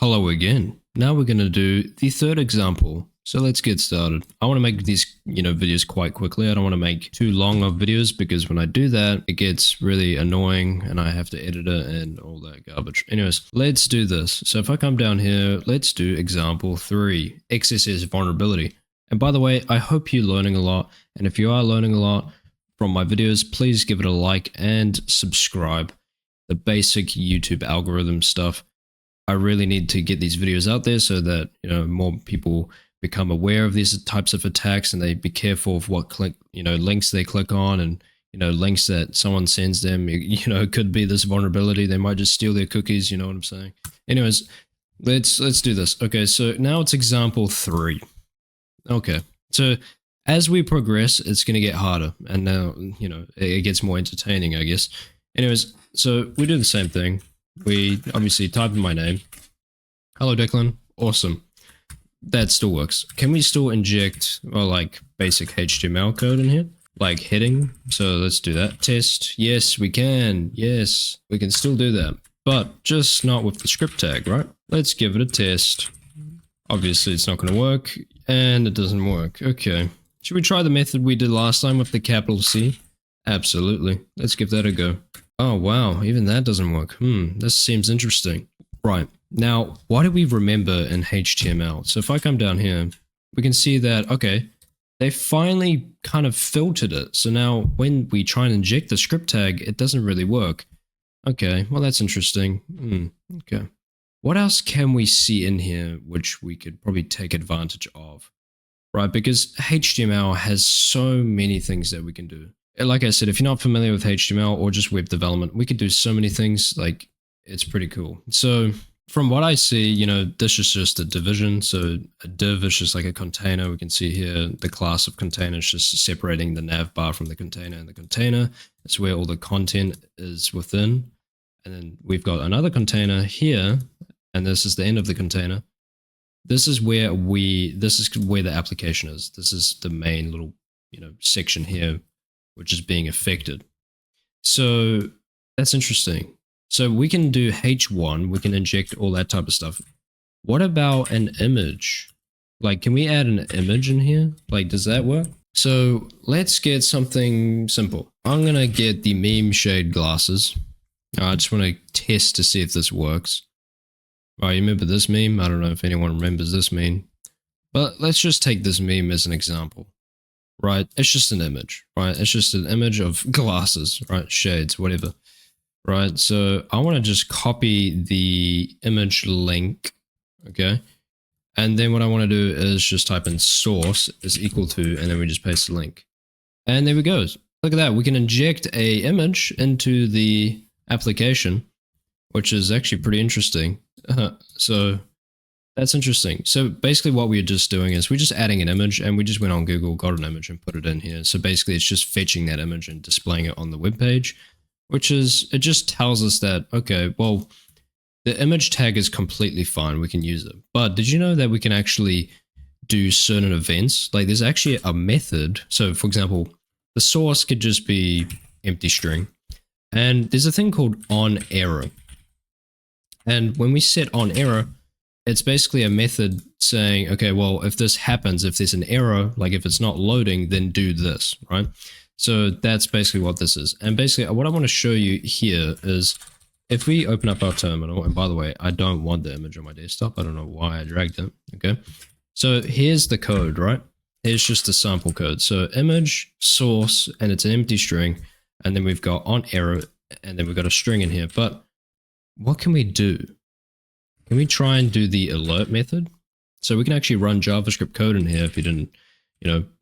Hello again. Now we're going to do the third example. So let's get started. I want to make these, videos quite quickly. I don't want to make too long of videos because when I do that, it gets really annoying and I have to edit it and all that garbage. Anyways, let's do this. So if I come down here, let's do example 3, XSS vulnerability. And by the way, I hope you're learning a lot. And if you are learning a lot from my videos, please give it a like and subscribe. The basic YouTube algorithm stuff. I really need to get these videos out there so that more people become aware of these types of attacks and they be careful of what links they click on, and links that someone sends them. It could be this vulnerability. They might just steal their cookies. You know what I'm saying? Anyways, let's do this. Okay, so now it's example 3. Okay, so as we progress, it's gonna get harder, and now it gets more entertaining, I guess. Anyways, so we do the same thing. We obviously type in my name. Hello, Declan. Awesome. That still works. Can we still inject like basic HTML code in here? Like heading? So let's do that. Test. Yes, we can. Yes, we can still do that. But just not with the script tag, right? Let's give it a test. Obviously, it's not going to work. And it doesn't work. Okay. Should we try the method we did last time with the capital C? Absolutely. Let's give that a go. Oh, wow. Even that doesn't work. This seems interesting. Right. Now, what do we remember in HTML? So if I come down here, we can see that, okay, they finally kind of filtered it. So now when we try and inject the script tag, it doesn't really work. Okay, well, that's interesting. Okay. What else can we see in here which we could probably take advantage of? Right, because HTML has so many things that we can do. Like I said, if you're not familiar with HTML or just web development, we could do so many things. Like, it's pretty cool. So from what I see, this is just a division. So a div is just like a container. We can see here the class of container is just separating the nav bar from the container, and the container is where all the content is within. And then we've got another container here, and this is the end of the container. This is where the application is. This is the main little, section here, which is being affected. So that's interesting. So we can do H1, we can inject all that type of stuff. What about an image? Like, can we add an image in here? Like, does that work? So let's get something simple. I'm gonna get the meme shade glasses. I just want to test to see if this works. Right, you remember this meme? I don't know if anyone remembers this meme. But let's just take this meme as an example. Right, it's just an image, right? It's just an image of glasses, right? Shades, whatever. Right, so I want to just copy the image link, okay? And then what I want to do is just type in source is equal to, and then we just paste the link. And there we go. Look at that. We can inject a image into the application, which is actually pretty interesting. So that's interesting. So basically what we're just doing is we're just adding an image, and we just went on Google, got an image and put it in here. So basically it's just fetching that image and displaying it on the web page, which is, it just tells us that, okay, well, the image tag is completely fine. We can use it. But did you know that we can actually do certain events? Like, there's actually a method. So for example, the source could just be empty string, and there's a thing called onError. And when we set onError, it's basically a method saying, okay, well, if this happens, if there's an error, like if it's not loading, then do this, right? So that's basically what this is. And basically what I want to show you here is if we open up our terminal, and by the way, I don't want the image on my desktop. I don't know why I dragged it. Okay. So here's the code, right? Here's just the sample code. So image, source, and it's an empty string. And then we've got onError, and then we've got a string in here. But what can we do? Can we try and do the alert method? So we can actually run JavaScript code in here if you didn't,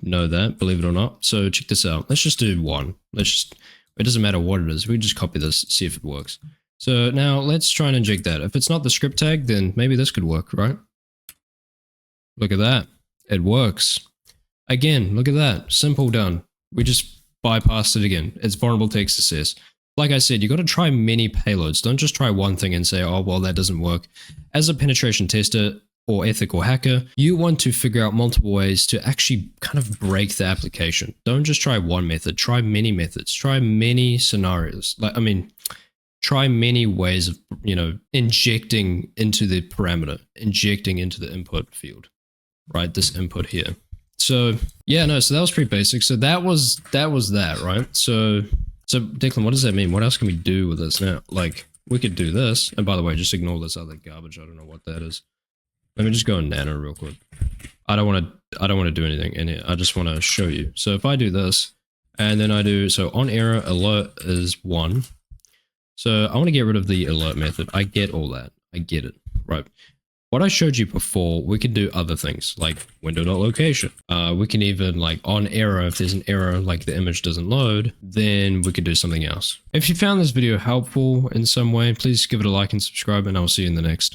know that, believe it or not. So check this out. Let's just do 1. It doesn't matter what it is. We just copy this, see if it works. So now let's try and inject that. If it's not the script tag, then maybe this could work, right? Look at that. It works. Again, look at that. Simple, done. We just bypassed it again. It's vulnerable to XSS. Like I said, you got to try many payloads. Don't just try one thing and say, oh, well, that doesn't work. As a penetration tester or ethical hacker, you want to figure out multiple ways to actually kind of break the application. Don't just try one method. Try many methods. Try many scenarios. try many ways of, injecting into the parameter, injecting into the input field, right? This input here. So yeah, no, so that was pretty basic. So that was that, right? So Declan, what does that mean? What else can we do with this now? Like, we could do this. And by the way, just ignore this other garbage. I don't know what that is. Let me just go in Nano real quick. I don't want to do anything in here. I just want to show you. So if I do this, and then I do, so on error alert is 1. So I want to get rid of the alert method. I get all that. I get it, right? What I showed you before, we can do other things like window.location. We can even, like, on error, if there's an error, like the image doesn't load, then we could do something else. If you found this video helpful in some way, please give it a like and subscribe, and I'll see you in the next.